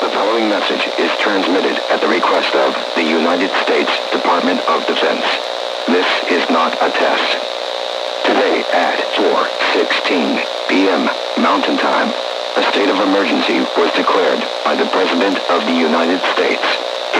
The following message is transmitted at the request of the United States Department of Defense. This is not a test. Today at 4:16 p.m. Mountain Time, a state of emergency was declared by the President of the United States.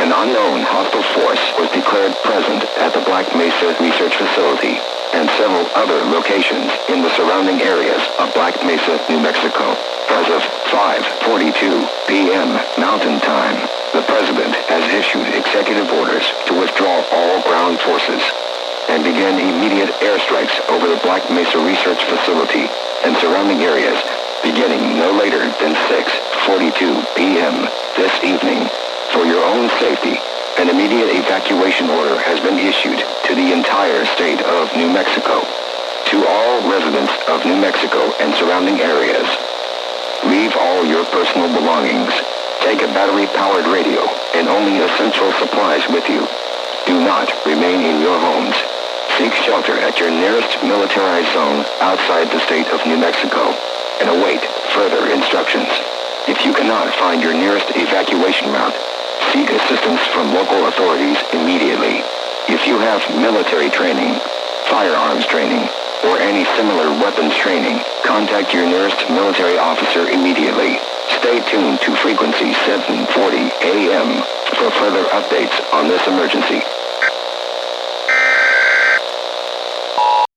An unknown hostile force was declared present at the Black Mesa Research Facility and several other locations in the surrounding areas of Black Mesa, New Mexico. As of 5:42 p.m. Mountain Time, the President has issued executive orders to withdraw all ground forces and begin immediate airstrikes over the Black Mesa Research Facility and surrounding areas beginning no later than 6:42 p.m. this evening. For your own safety, an immediate evacuation order has been issued to the entire state of New Mexico. To all residents of New Mexico and surrounding areas, leave all your personal belongings. Take a battery-powered radio and only essential supplies with you. Do not remain in your homes. Seek shelter at your nearest militarized zone outside the state of New Mexico and await further instructions. If you cannot find your nearest evacuation route, seek assistance from local authorities immediately. If you have military training, firearms training, or any similar weapons training, contact your nearest military officer immediately. Stay tuned to frequency 740 AM for further updates on this emergency.